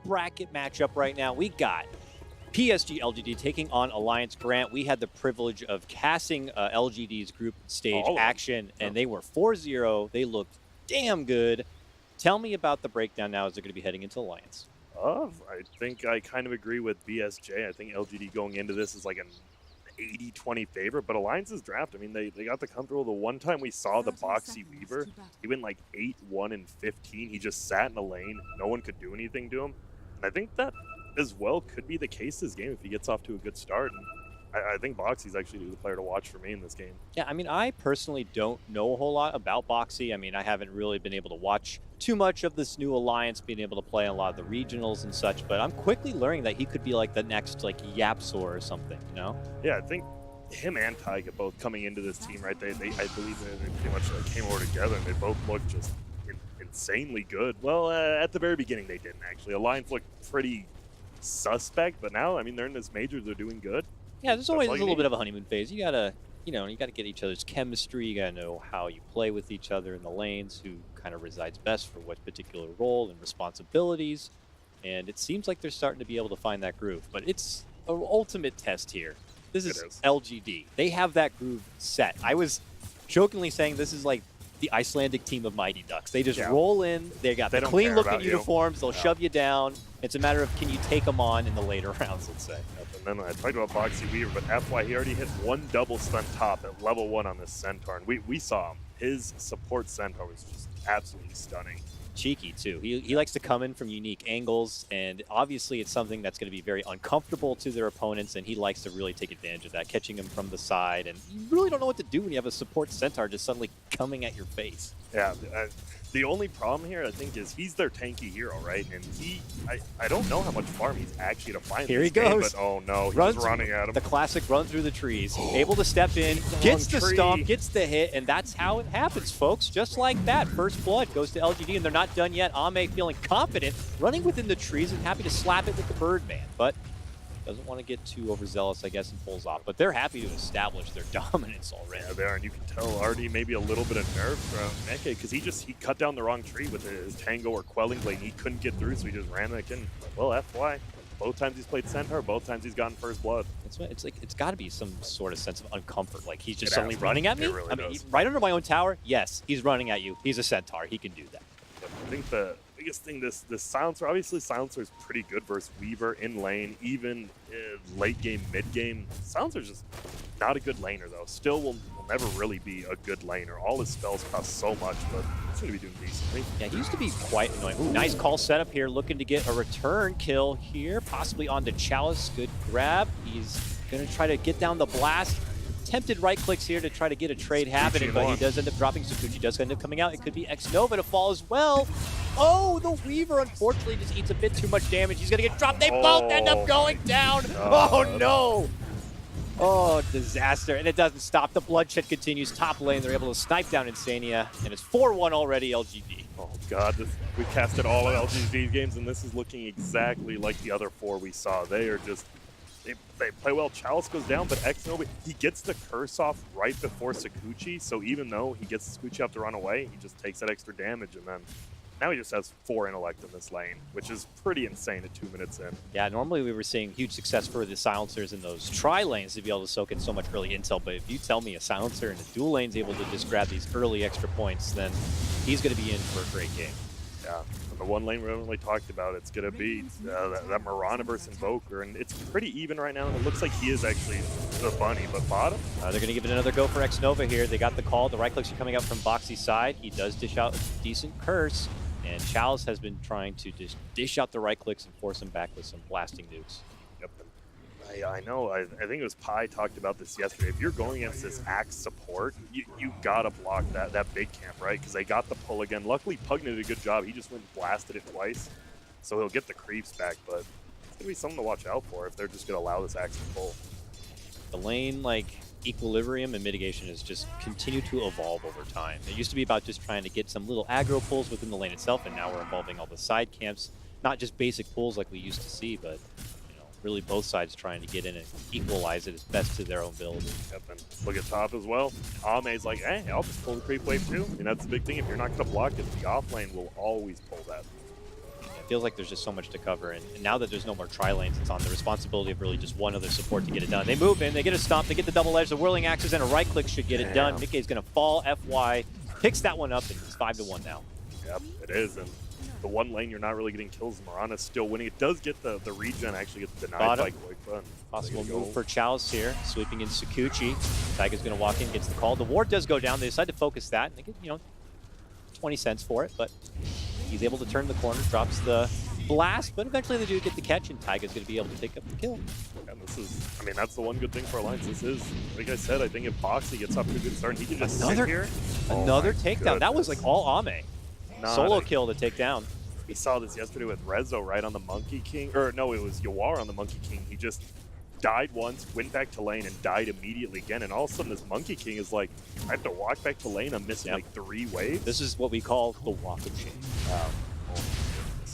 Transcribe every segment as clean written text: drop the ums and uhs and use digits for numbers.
bracket matchup right now. We got PSG.LGD taking on Alliance Grant. We had the privilege of casting LGD's group stage action, and they were 4-0. They looked damn good. Tell me about the breakdown now as they're going to be heading into Alliance. I think I kind of agree with BSJ. I think LGD going into this is like an 80-20 favorite, but Alliance's draft, I mean, they got the comfortable. The one time we saw the Boxy Weaver, he went like 8-1 and 15. He just sat in a lane. No one could do anything to him. And I think that as well could be the case this game if he gets off to a good start. And I think Boxy's actually the player to watch for me in this game. Yeah, I mean, I personally don't know a whole lot about Boxy. I mean, I haven't really been able to watch too much of this new alliance, being able to play a lot of the regionals and such, but I'm quickly learning that he could be like the next like Yapsor or something, you know? Yeah, I think him and Taiga both coming into this team, right? They I believe they pretty much like came over together and they both looked just insanely good. Well, at the very beginning they didn't actually. Alliance looked pretty suspect, but now, I mean, they're in this major, they're doing good. Yeah, there's always a little bit of a honeymoon phase. You gotta, you gotta get each other's chemistry. You gotta know how you play with each other in the lanes, who kind of resides best for what particular role and responsibilities. And it seems like they're starting to be able to find that groove. But it's an ultimate test here. This is LGD. They have that groove set. I was jokingly saying this is like the Icelandic team of Mighty Ducks. They just roll in. They got the clean-looking uniforms. They'll shove you down. It's a matter of can you take them on in the later rounds, let's say. And then I talked about Boxy Weaver, but FY, he already hit one double stun top at level 1 on this Centaur. And we saw him. His support Centaur was just absolutely stunning. Cheeky, too. He likes to come in from unique angles, and obviously it's something that's going to be very uncomfortable to their opponents, and he likes to really take advantage of that, catching him from the side. And you really don't know what to do when you have a support Centaur just suddenly coming at your face. Yeah, the only problem here, I think, is he's their tanky hero, right? And I don't know how much farm he's actually to find. Here he goes. But oh no, he's running at him. The classic run through the trees. Able to step in, gets the stomp, gets the hit, and that's how it happens, folks. Just like that. First blood goes to LGD, and they're not done yet. Ame feeling confident, running within the trees and happy to slap it with the Birdman. But doesn't want to get too overzealous, I guess, and pulls off. But they're happy to establish their dominance already. Yeah, they are, and you can tell already maybe a little bit of nerve from Neke, because he cut down the wrong tree with his Tango or Quelling Blade, and he couldn't get through, so he just ran back in. Well, FY, both times he's played Centaur, both times he's gotten first blood. That's what, it's like, it's got to be some sort of sense of uncomfort. Like, he's just suddenly running at me? Really I mean, right under my own tower? Yes, he's running at you. He's a Centaur. He can do that. I think the biggest thing, this Silencer, obviously Silencer is pretty good versus Weaver in lane, even late game, mid game. Silencer's just not a good laner though. Still will never really be a good laner. All his spells cost so much, but he's going to be doing decently. Yeah, he used to be quite annoying. Ooh, nice call setup here, looking to get a return kill here, possibly onto Chalice. Good grab. He's going to try to get down the blast. Tempted right clicks here to try to get a trade happening, but he does end up dropping. Sakuchi does end up coming out. It could be X-Nova to fall as well. Oh, the Weaver unfortunately just eats a bit too much damage. He's going to get dropped. They both end up going down. Oh, no. Oh, disaster. And it doesn't stop. The bloodshed continues. Top lane, they're able to snipe down Insania, and it's 4-1 already, LGD. Oh, God. We casted all of LGD games, and this is looking exactly like the other 4 we saw. They are just... They play well. Chalice goes down, but X-Nova, he gets the curse off right before Sakuchi, so even though he gets Sakuchi up to run away, he just takes that extra damage, and then now he just has 4 intellect in this lane, which is pretty insane at 2 minutes in. Yeah, normally we were seeing huge success for the Silencers in those tri-lanes to be able to soak in so much early intel, but if you tell me a Silencer in a dual lane is able to just grab these early extra points, then he's going to be in for a great game. Yeah, and the one lane we haven't really talked about, it's going to be that Mirana versus Invoker, and it's pretty even right now, and it looks like he is actually the bunny, but bottom? They're going to give it another go for X-Nova here. They got the call. The right clicks are coming up from Boxy's side. He does dish out a decent curse, and Chalice has been trying to just dish out the right clicks and force him back with some blasting nukes. Yep. I know. I think it was Pi talked about this yesterday. If you're going against this Axe support, you gotta block that big camp, right? Because they got the pull again. Luckily, Pugna did a good job. He just went and blasted it twice, so he'll get the creeps back. But it's gonna be something to watch out for if they're just gonna allow this Axe to pull. The lane, like equilibrium and mitigation, has just continued to evolve over time. It used to be about just trying to get some little aggro pulls within the lane itself, and now we're involving all the side camps, not just basic pulls like we used to see, but really both sides trying to get in and equalize it as best to their own ability. Yep, and look at top as well. Ame's like, hey, I'll just pull the creep wave too. I mean, that's the big thing. If you're not going to block it, the off lane will always pull that. feels like there's just so much to cover, and now that there's no more tri-lanes, it's on the responsibility of really just one other support to get it done. They move in, they get a stomp, they get the double edge, the whirling axes, and a right click should get it done. Mickey's gonna fall, FY picks that one up, and it's 5-1 now. Yep, it is, and the one lane you're not really getting kills, Marana's still winning. It does get the regen, actually gets denied by Koikba. Possible move for Chalice here, sweeping in Sakuchi. Taiga's gonna walk in, gets the call. The ward does go down, they decide to focus that, and they get, you know, 20 cents for it, but he's able to turn the corner, drops the blast, but eventually they do get the catch, and Taiga's going to be able to take up the kill. And this is, I mean, that's the one good thing for Alliance. This is, like I said, I think if Boxy gets up to a good start, and he can just sit here. Another takedown. That was like all Ame. Solo kill to take down. We saw this yesterday with Rezo, right, on the Monkey King. Or no, it was Yawar on the Monkey King. He just died once, went back to lane, and died immediately again. And all of a sudden, this Monkey King is like, I have to walk back to lane. I'm missing like 3 waves. This is what we call the walk of shame.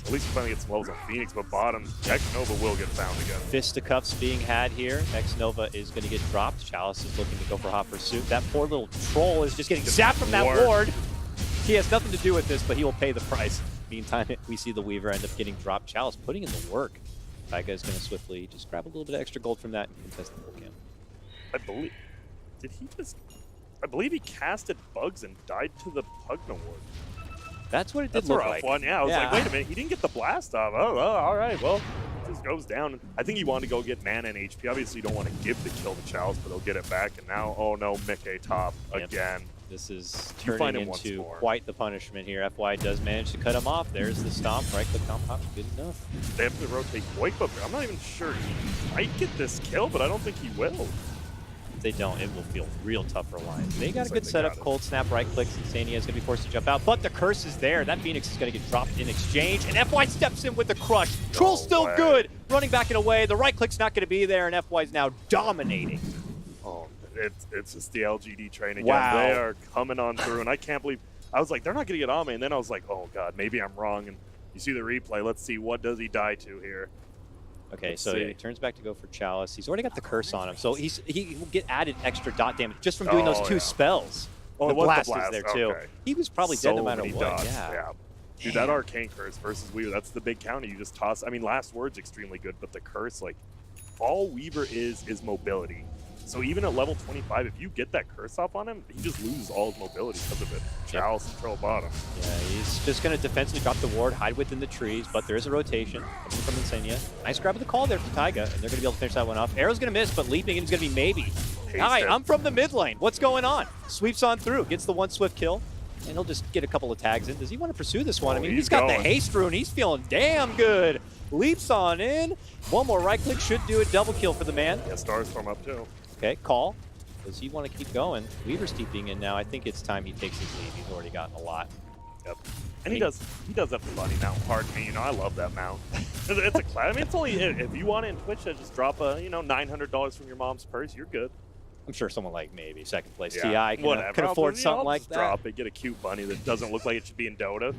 At least we finally get some levels on Phoenix, but bottom, X-Nova will get found again. Fisticuffs being had here. X-Nova is going to get dropped. Chalice is looking to go for hot pursuit. That poor little troll is just getting zapped from that ward. He has nothing to do with this, but he will pay the price. Meantime, we see the Weaver end up getting dropped. Chalice putting in the work. Taiga is going to swiftly just grab a little bit of extra gold from that and contest the full camp. I believe, I believe he casted bugs and died to the Pugna ward. That's what it did look like. That's a rough one, yeah. I was like, wait a minute, he didn't get the blast off. Oh, well, all right, well, it just goes down. I think he wanted to go get mana and HP. Obviously, you don't want to give the kill to Chalice, but he'll get it back. And now, oh no, Mickey top again. This is turning into quite the punishment here. FY does manage to cut him off. There's the stomp. Right click comp pop. Good enough. They have to rotate Koikba. I'm not even sure he might get this kill, but I don't think he will. If they don't, it will feel real tough for Alliance. They got a good setup. Cold snap, right clicks. Insania is going to be forced to jump out, but the curse is there. That Phoenix is going to get dropped in exchange, and FY steps in with the crush. Troll's still good. Running back and away. The right click's not going to be there, and FY is now dominating. Oh, it's just the LGD train again. Wow. They are coming on through, and I can't believe, I was like, they're not going to get Ame, and then I was like, oh god, maybe I'm wrong, and you see the replay. Let's see, what does he die to here? Okay, so he turns back to go for Chalice. He's already got the curse on him, so he will get added extra dot damage just from doing those 2 spells. Oh, the blast is there too. Okay. He was probably dead no matter what. Dots. Yeah. Dude, that arcane curse versus Weaver, that's the big counter. You just toss. I mean, last word's extremely good, but the curse, like, all Weaver is mobility. So even at level 25, if you get that curse off on him, he just loses all his mobility because of it. Chalice and Troll bottom. Yeah, he's just going to defensively drop the ward, hide within the trees, but there is a rotation coming from Insania. Nice grab of the call there for Taiga, and they're going to be able to finish that one off. Arrow's going to miss, but leaping in is going to be maybe. Hi, I'm from the mid lane. What's going on? Sweeps on through, gets the one swift kill, and he'll just get a couple of tags in. Does he want to pursue this one? I mean, he's got the haste rune. He's feeling damn good. Leaps on in. One more right click should do it. Double kill for the man. Yeah, Stars from up too. Okay, call. Does he want to keep going? Weaver's TPing in now. I think it's time he takes his lead. He's already gotten a lot. Yep. And he does have the funny mount part. I mean, you know, I love that mount. It's a class. I mean, it's only, if you want it in Twitch, just drop a, you know, $900 from your mom's purse. You're good. I'm sure someone like maybe second place TI can afford something like that. Drop it, get a cute bunny that doesn't look like it should be in Dota.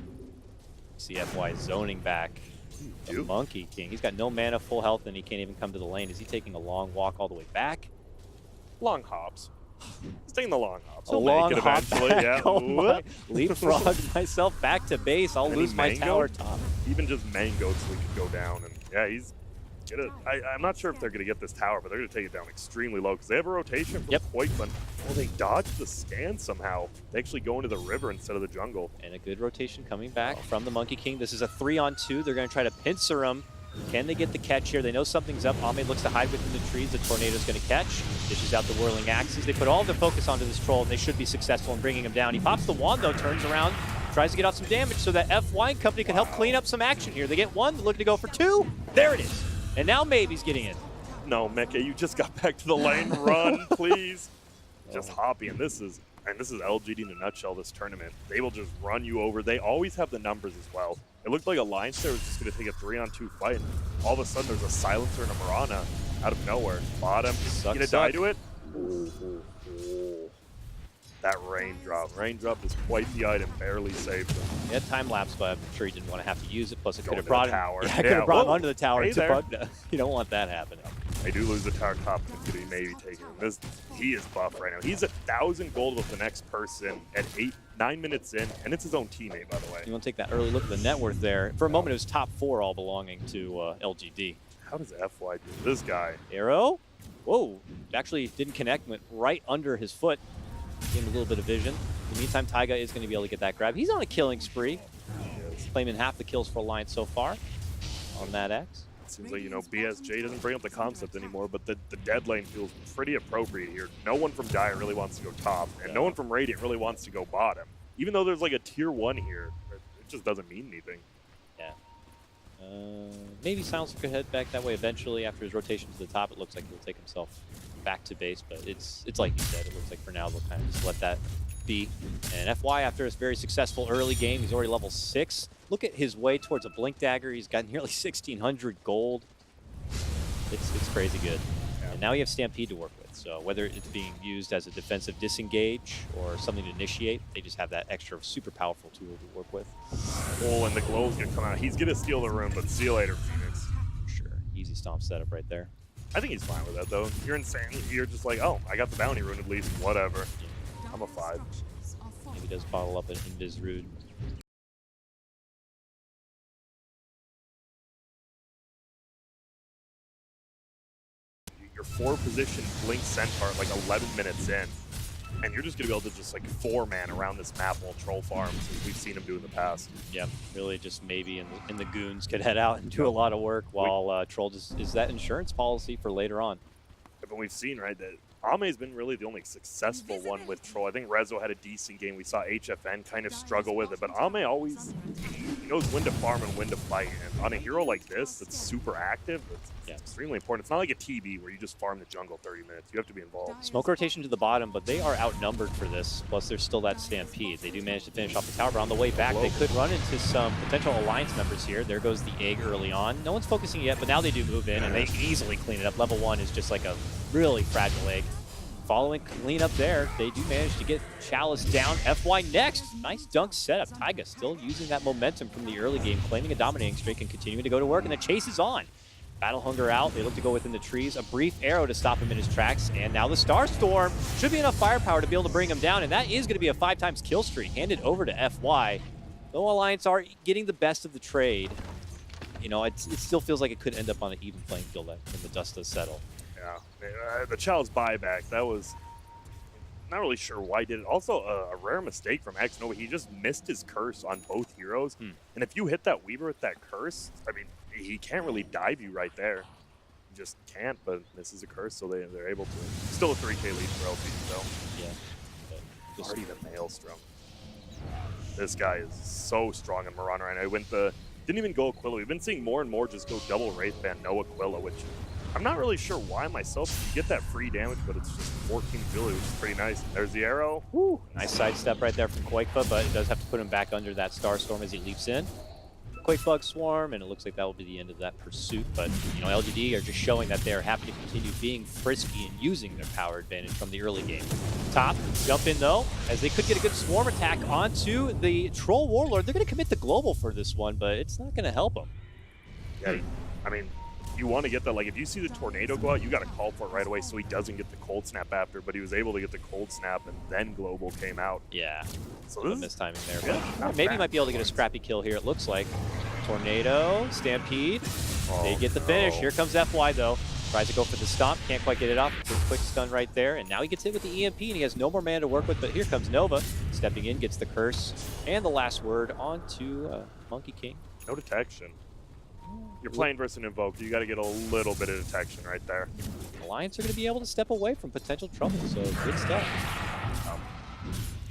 CFY zoning back. The Monkey King. He's got no mana, full health, and he can't even come to the lane. Is he taking a long walk all the way back? Long hops. He's taking the long hops. He'll make it eventually. Yeah. Oh leapfrog myself back to base. I'll lose my tower top. Even just mango so we could go down. And yeah, he's gonna. I'm not sure if they're gonna get this tower, but they're gonna take it down extremely low because they have a rotation from Koikba. Well, they dodge the scan somehow. They actually go into the river instead of the jungle. And a good rotation coming back from the Monkey King. This is a 3-on-2. They're gonna try to pincer him. Can they get the catch here? They know something's up. Ame looks to hide within the trees. The Tornado's going to catch. Dishes out the whirling axes. They put all their focus onto this troll, and they should be successful in bringing him down. He pops the wand, though, turns around, tries to get off some damage so that FY and company can help clean up some action here. They get 1, they're looking to go for 2. There it is. And now maybe's getting in. No, Mecha, you just got back to the lane. Run, please. Just hoppy, and this is LGD in a nutshell, this tournament. They will just run you over. They always have the numbers as well. It looked like Alliance there was just going to take a 3-on-2 fight, and all of a sudden there's a silencer and a Marana out of nowhere. Bottom, going to die to it. Ooh. That raindrop. Raindrop is quite the item, barely saved him. He had time lapse, but I'm sure he didn't want to have to use it. Plus, it could have brought him. Tower. Yeah, could have brought him onto the tower to Bugna. You don't want that happening. They do lose the tower top, could he maybe take him? He is buff right now. He's 1,000 gold with the next person at 9 minutes in, and it's his own teammate, by the way. You want to take that early look at the net worth there. For a moment, it was top 4 all belonging to LGD. How does FY do this guy? Arrow? Whoa, actually didn't connect, went right under his foot. Gave him a little bit of vision. In the meantime, Taiga is going to be able to get that grab. He's on a killing spree. He's claiming half the kills for Alliance so far on that X. Seems like, you know, BSJ doesn't bring up the concept anymore, but the dead lane feels pretty appropriate here. No one from Dire really wants to go top, and no one from Radiant really wants to go bottom. Even though there's like a tier 1 here, it just doesn't mean anything. Yeah. Maybe Silence could head back that way eventually after his rotation to the top. It looks like he'll take himself back to base, but it's like you said, it looks like for now they'll kind of just let that be. And FY, after his very successful early game, he's already level 6. Look at his way towards a Blink Dagger. He's got nearly 1,600 gold. It's crazy good. Yeah. And now you have Stampede to work with. So whether it's being used as a defensive disengage or something to initiate, they just have that extra super powerful tool to work with. Oh, and the glow's gonna come out. He's gonna steal the room, but see you later, Phoenix. For sure. Easy stomp setup right there. I think he's fine with that, though. You're insane. You're just like, oh, I got the bounty rune at least. Whatever. I'm a 5. Maybe does bottle up an Invis Rune. Your 4-position Blink Centaur like 11 minutes in, and you're just going to be able to just like 4-man around this map while Troll farms, as we've seen him do in the past. Yeah, really just maybe in the goons could head out and do a lot of work while Troll just is that insurance policy for later on. But we've seen, right, that Ame's been really the only successful one with Troll. I think Rezo had a decent game. We saw HFN kind of struggle with it, but Ame always he knows when to farm and when to fight. And on a hero like this that's super active, it's extremely important. It's not like a TB where you just farm the jungle 30 minutes. You have to be involved. Smoke rotation to the bottom, but they are outnumbered for this. Plus, there's still that Stampede. They do manage to finish off the tower, but on the way back, they could run into some potential Alliance members here. There goes the egg early on. No one's focusing yet, but now they do move in, and they easily clean it up. Level 1 is just like a really fragile egg. Following clean up there, they do manage to get Chalice down. FY next. Nice dunk setup. Taiga still using that momentum from the early game, claiming a dominating streak and continuing to go to work, and the chase is on. Battle Hunger out. They look to go within the trees. A brief arrow to stop him in his tracks, and now the Star Storm should be enough firepower to be able to bring him down, and that is going to be a 5x kill streak handed over to FY. Though Alliance are getting the best of the trade, you know, it still feels like it could end up on an even playing field when the dust does settle. Yeah, the Chalice buyback, that was not really sure why he did it. Also, a rare mistake from X Nova. He just missed his curse on both heroes. And if you hit that Weaver with that curse, I mean, he can't really dive you right there. He just can't, but misses a curse, so they're able to. Still a 3K lead for LP, though. Yeah. Already the Maelstrom. This guy is so strong in Mirana right now. Didn't even go Aquila. We've been seeing more and more just go double Wraith Band, no Aquila, which I'm not really sure why myself. You get that free damage, but it's just 14 Julie, which is pretty nice. There's the arrow. Woo. Nice sidestep right there from Quakefa, but it does have to put him back under that Starstorm as he leaps in. Quakebug Swarm, and it looks like that will be the end of that pursuit. But, you know, LGD are just showing that they're happy to continue being frisky and using their power advantage from the early game. Top, jump in though, as they could get a good swarm attack onto the Troll Warlord. They're going to commit the global for this one, but it's not going to help them. Yeah, I mean, you want to get that, like, if you see the tornado go out, you got to call for it right away so he doesn't get the cold snap after, but he was able to get the cold snap and then global came out. Yeah, so this is mistiming there, but maybe he might be able to get a scrappy kill here, it looks like. Tornado, Stampede, they get the finish. Here comes FY though. Tries to go for the stomp, can't quite get it off. Good quick stun right there, and now he gets hit with the EMP, and he has no more mana to work with, but here comes Nova. Stepping in, gets the curse, and the last word onto Monkey King. No detection. You're playing versus an Invoker, you got to get a little bit of detection right there. Alliance are going to be able to step away from potential trouble, so good stuff.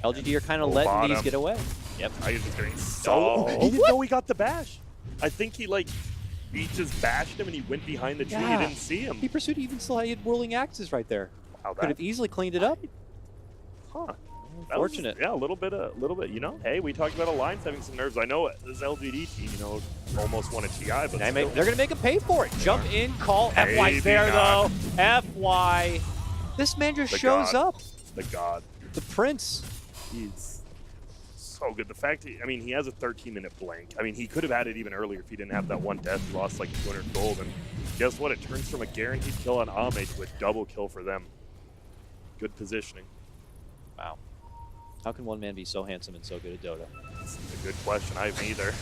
LGD are kind of letting these get away. Yep. I was just getting so... He didn't know he got the bash. I think he just bashed him and he went behind the tree. He didn't see him. He pursued, even still had whirling axes right there. Wow, could have easily cleaned it up. Huh. Unfortunate. Yeah, a little bit, you know. Hey, we talked about Alliance having some nerves. I know this LGD team, you know, almost won a TI, but they're going to make him pay for it. Jump in, call. FY's there, though. FY. This man just shows up. The god. The prince. He's so good. The fact, I mean, he has a 13-minute blank. I mean, he could have had it even earlier if he didn't have that one death. He lost like 200 gold, and guess what? It turns from a guaranteed kill on Ame to a double kill for them. Good positioning. Wow. How can one man be so handsome and so good at Dota? That's a good question. I haven't either.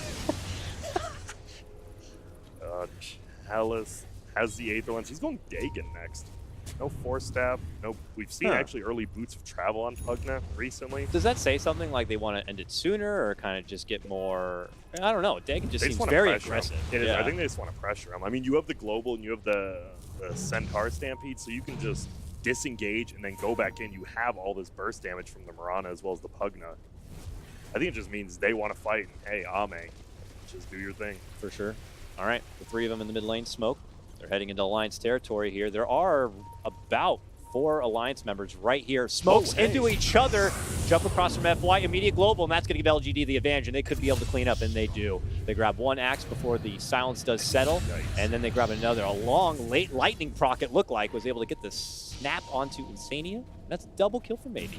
Chalice has the Aether Lens. He's going Dagon next. No Force Staff. No. We've seen actually early boots of travel on Pugna recently. Does that say something like they want to end it sooner or kind of just get more? I don't know. Dagon just seems very aggressive. Yeah. I think they just want to pressure him. I mean, you have the Global and you have the Centaur Stampede, so you can just disengage and then go back in. You have all this burst damage from the Mirana as well as the Pugna. I think it just means they want to fight. And hey, Ame, just do your thing. For sure. All right, the three of them in the mid lane smoke. They're heading into Alliance territory here. There are about 4 Alliance members right here. Smokes into each other. Jump across from FY, immediate global, and that's going to give LGD the advantage, and they could be able to clean up, and they do. They grab one axe before the silence does settle, and then they grab another. A long, late lightning proc, it looked like, was able to get the snap onto Insania. That's a double kill for Maybe.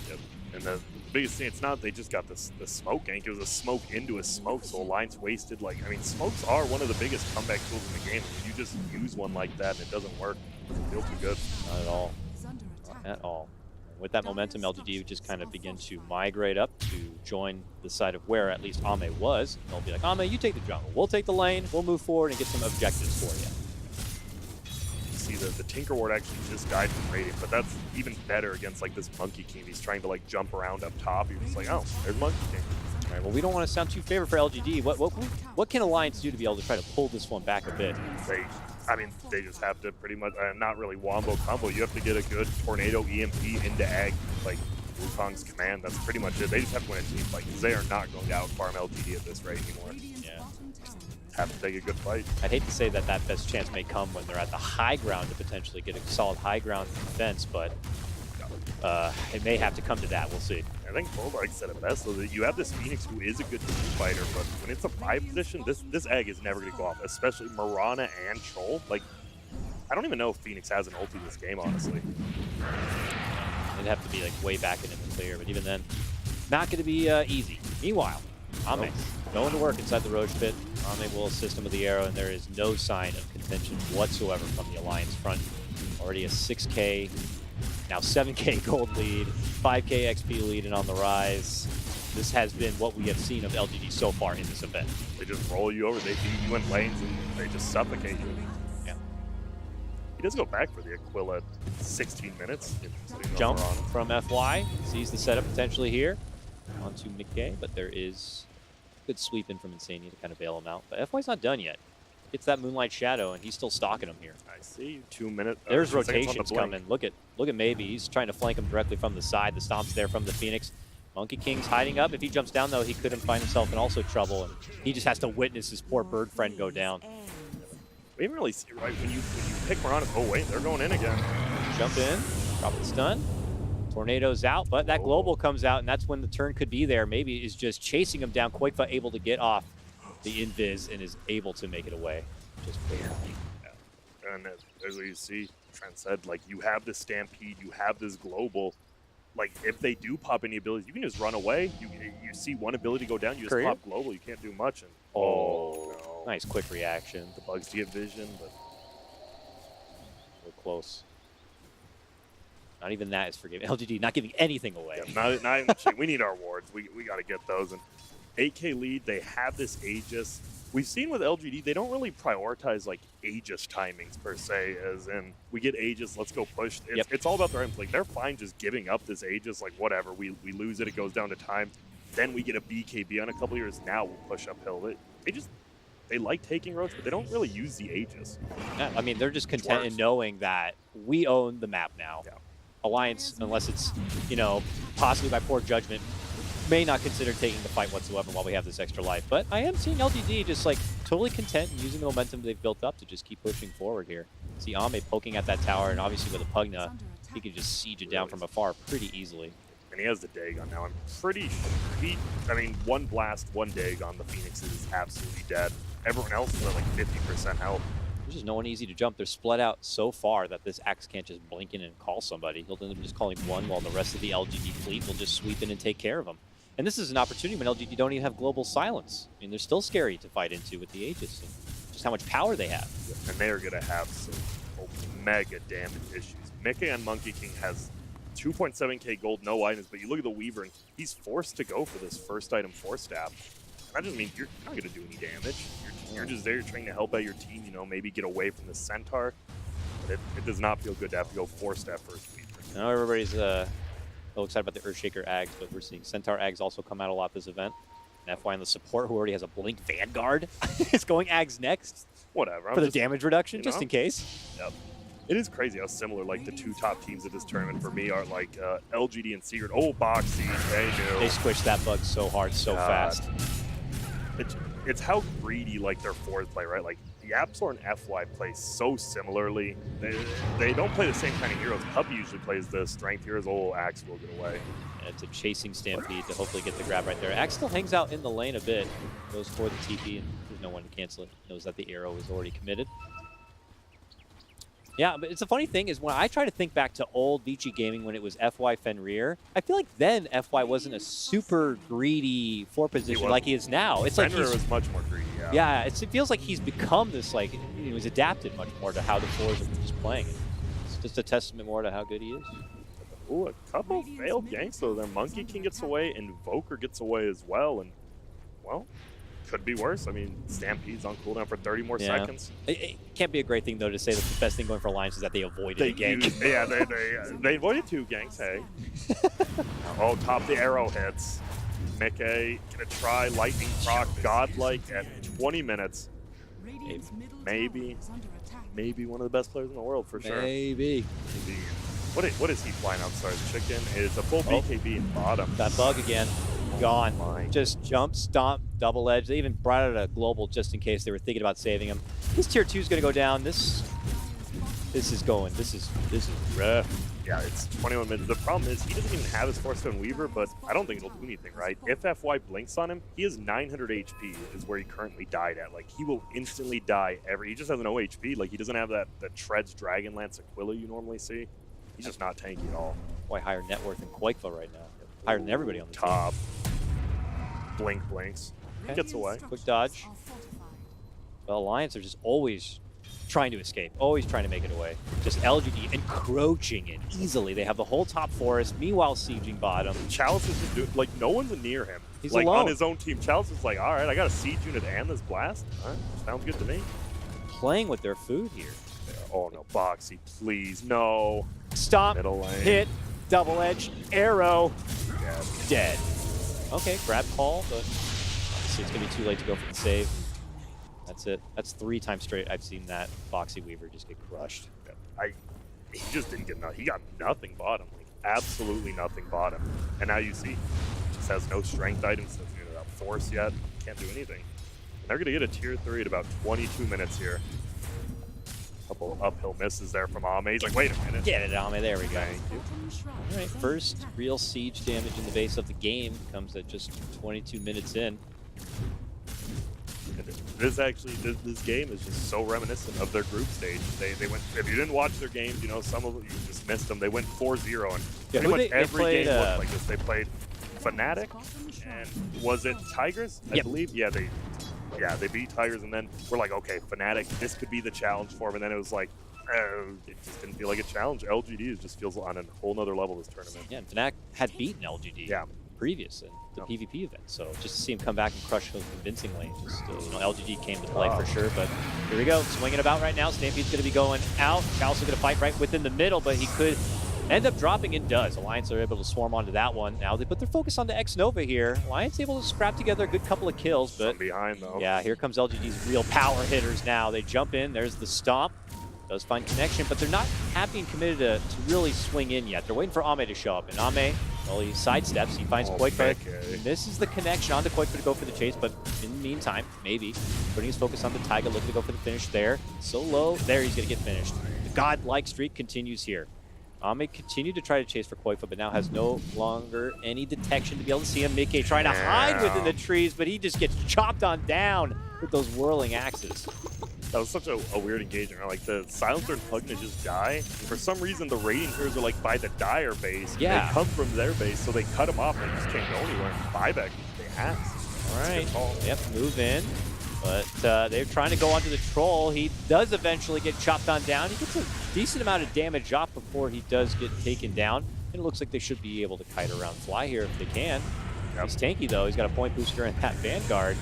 Yep. And the biggest thing, it's not they just got the smoke gank, it was a smoke into a smoke, so Alliance wasted, like, I mean, smokes are one of the biggest comeback tools in the game. If you just use one like that and it doesn't work, it doesn't feel too good. Not at all. Not at all. With that momentum, LGD would just kind of begin to migrate up to join the side of where at least Ame was. They'll be like, Ame, you take the jungle. We'll take the lane, we'll move forward and get some objectives for you. See the Tinker Ward actually just died from Radiant, but that's even better against like this Monkey King. He's trying to like jump around up top. You're just like, oh, there's Monkey King. All right, well, we don't want to sound too favorable for LGD. What can Alliance do to be able to try to pull this one back a bit? They just have to pretty much, not really wombo combo. You have to get a good Tornado EMP into Ag, like Wukong's command. That's pretty much it. They just have to win a team fight because they are not going to outfarm LGD at this rate anymore. Yeah. Have to take a good fight. I'd hate to say that that best chance may come when they're at the high ground to potentially get a solid high ground defense, but it may have to come to that. We'll see. I think Bulldog said it best, though, that you have this Phoenix who is a good team fighter, but when it's a 5 position, this egg is never going to go off, especially Mirana and Troll. Like, I don't even know if Phoenix has an ulti in this game, honestly. It'd have to be like way back in the clear, but even then, not going to be easy. Meanwhile, Ame going to work inside the Roche pit. Ame will assist him with the arrow, and there is no sign of contention whatsoever from the Alliance front. Already a 6K, now 7K gold lead, 5K XP lead, and on the rise. This has been what we have seen of LGD so far in this event. They just roll you over, they beat you in lanes, and they just suffocate you. Yeah. He does go back for the Aquila 16 minutes. Jump from FY, sees the setup potentially here. Onto McKay, but there is a good sweep in from Insania to kind of bail him out. But FY's not done yet. Gets that Moonlight Shadow, and he's still stalking him here. I see. 2 minutes. There's rotations coming. Look at Maybe. He's trying to flank him directly from the side. The stomp's there from the Phoenix. Monkey King's hiding up. If he jumps down, though, he couldn't find himself in also trouble, and he just has to witness his poor bird friend go down. We didn't really see, right? When you pick Mirana, oh wait, they're going in again. Jump in, drop the stun. Tornado's out, but that global comes out, and that's when the turn could be there. Maybe is just chasing him down. Quakefa able to get off the invis and is able to make it away. Just barely. Yeah. And as you see, Trent said, like, you have this Stampede, you have this global. Like, if they do pop any abilities, you can just run away. You see one ability go down, you just pop global. You can't do much. And no. Nice quick reaction. The bugs get vision, but we're close. Not even that is forgiving. LGD not giving anything away. Yeah, not even we need our wards. We got to get those. And 8K lead, they have this Aegis. We've seen with LGD, they don't really prioritize like Aegis timings per se, as in we get Aegis, let's go push. It's all about their items. Like, they're fine just giving up this Aegis, like whatever. We lose it, it goes down to time. Then we get a BKB on a couple years. Now we'll push uphill. They like taking roads, but they don't really use the Aegis. Yeah, I mean, they're just content in knowing that we own the map now. Yeah. Alliance, unless it's, you know, possibly by poor judgment, may not consider taking the fight whatsoever while we have this extra life. But I am seeing LGD just like totally content and using the momentum they've built up to just keep pushing forward here. See Ame poking at that tower, and obviously with a Pugna, he can just siege it down from afar pretty easily. And he has the Dagon now. I'm pretty sure I mean, one blast, one Dagon, the Phoenix is absolutely dead. Everyone else is at like 50% health. There's just no one easy to jump. They're split out so far that this Axe can't just blink in and call somebody. He'll end up just calling one while the rest of the LGD fleet will just sweep in and take care of him. And this is an opportunity when LGD don't even have global silence. I mean, they're still scary to fight into with the Aegis. And just how much power they have. And they are going to have some mega damage issues. Mickey on Monkey King has 2.7k gold, no items, but you look at the Weaver, and he's forced to go for this first item 4-stab. That doesn't mean you're not going to do any damage. You're just there trying to help out your team, you know, maybe get away from the Centaur. But it does not feel good to have to go 4-step first Weaver. I know everybody's a little excited about the Earthshaker Ags, but we're seeing Centaur Ags also come out a lot this event. And FY on the support, who already has a Blink Vanguard, is going Ags next. Whatever. For the damage reduction, you just know? in case. Yep. It is crazy how similar like the two top teams of this tournament for me are like LGD and Secret. Oh, Boxy, they knew. They squished that bug so hard, so fast. It's how greedy like their forward play, right? Like the Absol and FY play so similarly. They don't play the same kind of heroes. Hub usually plays the strength heroes. Oh, Axe will get away. And it's a chasing Stampede to hopefully get the grab right there. Axe still hangs out in the lane a bit. Goes for the TP, and there's no one to cancel it. Knows that the arrow is already committed. Yeah, but it's a funny thing is when I try to think back to old Vici Gaming when it was FY Fenrir, I feel like then FY wasn't a super greedy 4 position like he is now. It's Fenrir like was much more greedy, yeah, it feels like he's become this, like, he was adapted much more to how the 4s are just playing. It's just a testament more to how good he is. Ooh, a couple failed ganks though. Their Monkey King gets away, Invoker gets away as well, and, well, could be worse. I mean, Stampede's on cooldown for 30 more seconds. It can't be a great thing, though, to say that the best thing going for Alliance is that they avoided a gank. They avoided 2 ganks, hey. Oh, top the arrow hits. Mickey gonna try Lightning Proc Godlike at 20 minutes. Maybe one of the best players in the world for sure. Maybe. What is he flying outside? Chicken is a full BKB in bottom. That bug again. Gone. My. Just jump, stomp, double edge. They even brought out a global just in case they were thinking about saving him. This tier 2 is going to go down. This is rough. Yeah, it's 21 minutes. The problem is he doesn't even have his 4-stone Weaver, but I don't think it'll do anything, right? If FY blinks on him, he has 900 HP is where he currently died at. Like, he will instantly die he just has no HP. Like, he doesn't have that Treads Dragonlance Aquila you normally see. He's just not tanky at all. Quite higher net worth than Quakeva right now. Higher than everybody on the top. team. Blinks. Okay. Gets away. Quick dodge. Well, Alliance are just always trying to escape, always trying to make it away. Just LGD encroaching in easily. They have the whole top forest, meanwhile sieging bottom. Chalice is just doing, like, no one's near him. He's like alone. On his own team. Chalice is like, all right, I got a siege unit and this blast. All right, sounds good to me. Playing with their food here. Oh no, Boxy, please, no. Stop, Middle lane. hit, double edge, arrow, Yeah. dead. Okay, grab call, but obviously it's going to be too late to go for the save. That's it. That's 3 times straight I've seen that Boxy Weaver just get crushed. Yeah. He just didn't get nothing. He got nothing bottom. Like, absolutely nothing bottom. And now you see, he just has no strength items, doesn't get enough force yet, can't do anything. And they're going to get a tier 3 at about 22 minutes here. Couple uphill misses there from Ame. He's like, wait a minute. Get it, Ame. There we go. Thank you. All right, first real siege damage in the base of the game comes at just 22 minutes in. This game is just so reminiscent of their group stage. They went, if you didn't watch their games, you know, some of you just missed them. They went 4-0, and pretty much every game looked like this. They played Fnatic, and was it Tigers? I believe. Yeah, they beat Tigers, and then we're like, okay, Fnatic, this could be the challenge for them. And then it was like, it just didn't feel like a challenge. LGD just feels on a whole nother level this tournament. Yeah, and Fnatic had beaten LGD previous in the PvP event, so just to see him come back and crush him convincingly, just you know, LGD came to play for sure. But here we go, swinging about right now. Stampede's going to be going out. Cal's going to fight right within the middle, but he could end up dropping, and does. Alliance are able to swarm onto that one. Now they put their focus on the X-Nova here. Alliance able to scrap together a good couple of kills, but from behind though. Yeah, here comes LGD's real power hitters now. They jump in, there's the stomp. Does find connection, but they're not happy and committed to really swing in yet. They're waiting for Ame to show up, and Ame, well, he sidesteps, he finds Quakeva, and misses the connection onto Quakeva to go for the chase, but in the meantime, maybe, putting his focus on the Taiga, looking to go for the finish there. So low, there he's gonna get finished. The godlike streak continues here. Ame continued to try to chase for Quakeva, but now has no longer any detection to be able to see him. Mickey trying to hide within the trees, but he just gets chopped on down with those whirling axes. That was such a weird engagement. Right? Like, the Silencer and Pugna just die. And for some reason, the raiding heroes are like by the Dire base. Yeah. They come from their base, so they cut them off and just can't go anywhere. Buyback, they asked. All right. Yep, move in. But they're trying to go onto the troll. He does eventually get chopped on down. He gets a decent amount of damage off before he does get taken down. And it looks like they should be able to kite around fly here if they can. Yep. He's tanky though. He's got a point booster in that Vanguard.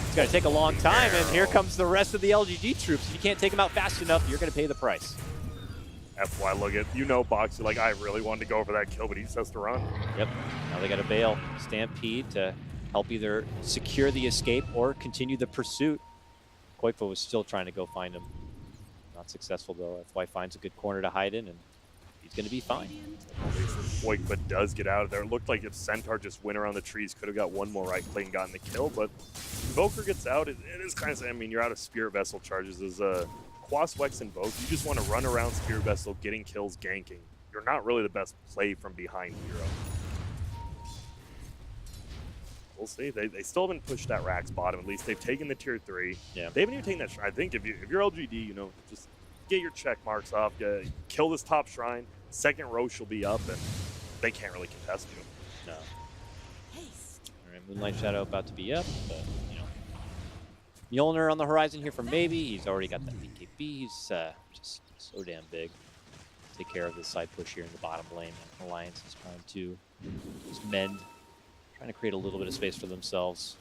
It's going to take a long time, and here comes the rest of the LGD troops. If you can't take them out fast enough, you're going to pay the price. FY, look at, Boxy, like, I really wanted to go for that kill, but he just has to run. Yep. Now they got to bail Stampede to help either secure the escape or continue the pursuit. Koifa was still trying to go find him. Not successful, though. FY finds a good corner to hide in, and he's going to be fine. Koifa does get out of there. It looked like if Centaur just went around the trees, could have got one more right click and gotten the kill, but Invoker gets out. It is kind of, I mean, you're out of Spirit Vessel charges. As Quas Wex Invoke, you just want to run around Spirit Vessel, getting kills, ganking. You're not really the best play from behind hero. We'll see. They still haven't pushed that Rax bottom. At least they've taken the tier 3. Yeah. They haven't even taken that shrine. I think if you're LGD, just get your check marks off. Kill this top shrine. Second Roche will be up, and they can't really contest you. No. All right, Moonlight Shadow about to be up, but Chaloner on the horizon here for maybe. He's already got that BKB. He's just so damn big. Take care of this side push here in the bottom lane. Alliance is trying to just mend. Trying to create a little bit of space for themselves.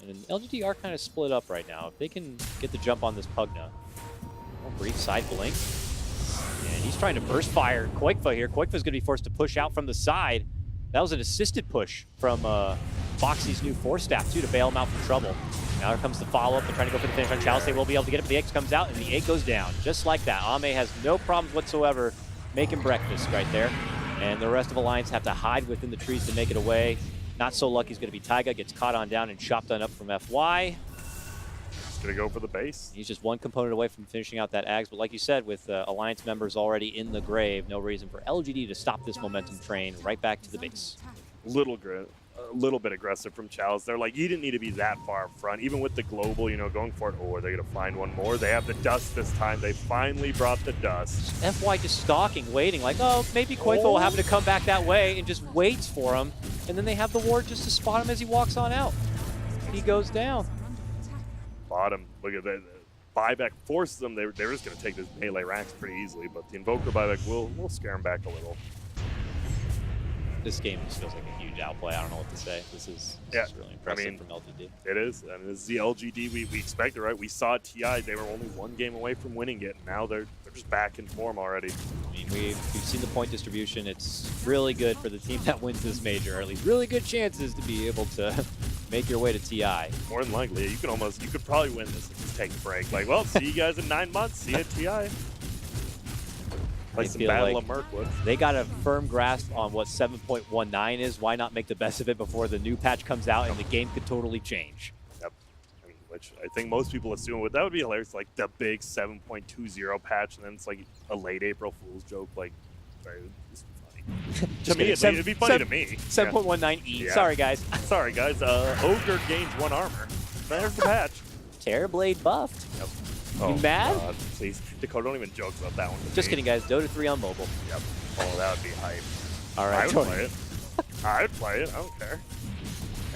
And LGD are kind of split up right now. If they can get the jump on this Pugna. Brief side blink. And he's trying to burst fire Koifa here. Koifa's going to be forced to push out from the side. That was an assisted push from Foxy's new Force Staff, too, to bail him out from trouble. Now here comes the follow-up. They're trying to go for the finish on Chalice. They will be able to get it, but the egg comes out, and the egg goes down. Just like that. Ame has no problems whatsoever making breakfast right there. And the rest of Alliance have to hide within the trees to make it away. Not so lucky is going to be Taiga. Gets caught on down and chopped on up from FY. Just going to go for the base. He's just one component away from finishing out that Ags. But like you said, with Alliance members already in the grave, no reason for LGD to stop this momentum train right back to the base. A little bit aggressive from Chalice. They're like, you didn't need to be that far up front. Even with the global, going for it. Oh, are they going to find one more? They have the dust this time. They finally brought the dust. FY just stalking, waiting, like, oh, maybe Koifa will happen to come back that way, and just waits for him. And then they have the ward just to spot him as he walks on out. He goes down. Bottom, look at that. Buyback forces them. They're just going to take this melee Rax pretty easily, but the Invoker buyback will scare them back a little. This game just feels like a huge outplay. I don't know what to say. This is really impressive from LGD. It is. I mean, this is the LGD we expected, right? We saw TI. They were only one game away from winning it, and now they're just back in form already. I mean, we've seen the point distribution. It's really good for the team that wins this major, or at least really good chances to be able to make your way to TI. More than likely, you could probably win this and just take a break. Like, well, see you guys in 9 months. See you at TI. Like some Battle of Mirkwood. They got a firm grasp on what 7.19 is. Why not make the best of it before the new patch comes out and the game could totally change? Yep. I mean, which I think most people assume that would be hilarious, like the big 7.20 patch, and then it's like a late April Fool's joke. Like, it's funny. To me, it'd be funny to me. 7.19E. Yeah. Sorry, guys. Sorry, guys. Ogre gains 1 armor. There's the patch. Terrorblade buffed. Yep. You mad? God, please. Dakota, don't even joke about that one. Just kidding, guys. Dota 3 on mobile. Yep. Oh, that would be hype. All right, I would play it. I would play it. I don't care.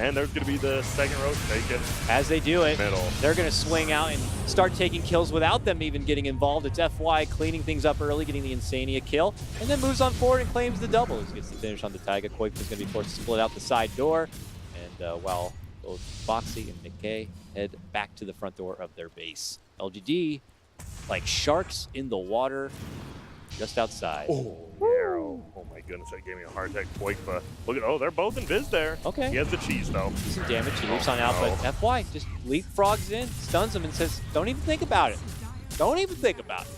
And there's going to be the second row taken. As they do it, middle. They're going to swing out and start taking kills without them even getting involved. It's FY cleaning things up early, getting the Insania kill, and then moves on forward and claims the double. He gets the finish on the Taiga. Koifa is going to be forced to split out the side door. And while both Foxy and McKay head back to the front door of their base. LGD, like sharks in the water, just outside. Oh, arrow. Oh my goodness, that gave me a heart attack. Koifa. Look at, they're both in Viz there. Okay. He has the cheese though. Decent damage. He leaps on out, but FY just leapfrogs in, stuns him, and says, don't even think about it. Don't even think about it.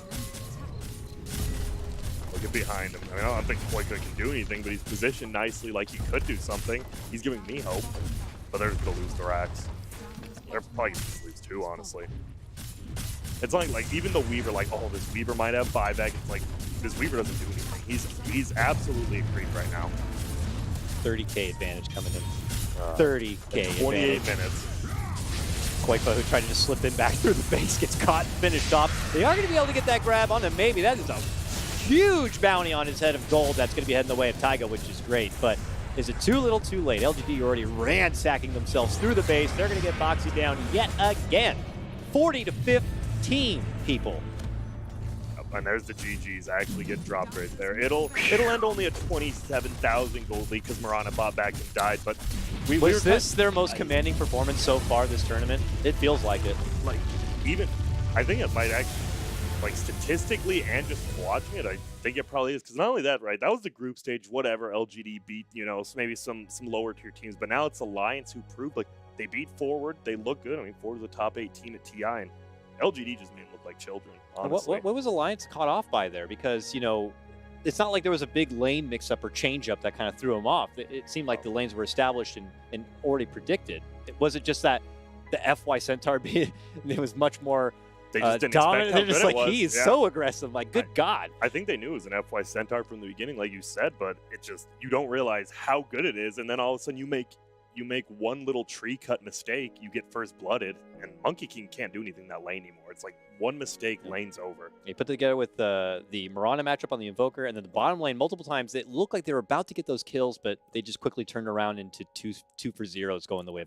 Look at behind him. I mean, I don't think Koifa can do anything, but he's positioned nicely like he could do something. He's giving me hope, but they're just going to lose the Rax. They're probably going to lose 2, honestly. It's like even the Weaver, like, oh, this Weaver might have buyback. It's like, this Weaver doesn't do anything. He's absolutely a creep right now. 30K advantage coming in. 30K 28 advantage. minutes. Koifa, who tried to just slip in back through the base, gets caught and finished off. They are going to be able to get that grab on him, maybe. That is a huge bounty on his head of gold. That's going to be heading the way of Taiga, which is great. But Is it too little too late? LGD already ransacking themselves through the base. They're going to get Boxy down yet again. 40 to 15, people. And there's the GGs actually get dropped right there. It'll end only at 27,000 gold lead because Mirana bought back and died. But was this their most commanding performance so far this tournament? It feels like it. Like, even, I think it might actually, like, statistically and just watching it, I think it probably is. Because not only that, right, that was the group stage, whatever, LGD beat, you know, maybe some lower tier teams. But now it's Alliance who proved, like, they beat Forward. They look good. I mean, Forward was the top 8 team at TI, and LGD just made them look like children, honestly. What was Alliance caught off by there? Because, you know, it's not like there was a big lane mix-up or change-up that kind of threw them off. It seemed like the lanes were established and already predicted. Was it just that the FY Centaur it was much more they just didn't dominant? expect They're just like, he is so aggressive. Like, good God. I think they knew it was an FY Centaur from the beginning, like you said, but it just, you don't realize how good it is, and then all of a sudden you make one little tree cut mistake, you get first blooded, and Monkey King can't do anything in that lane anymore. It's like one mistake, lane's over. They put it together with the Mirana matchup on the Invoker, and then the bottom lane multiple times. It looked like they were about to get those kills, but they just quickly turned around into 2 for 0s going the way of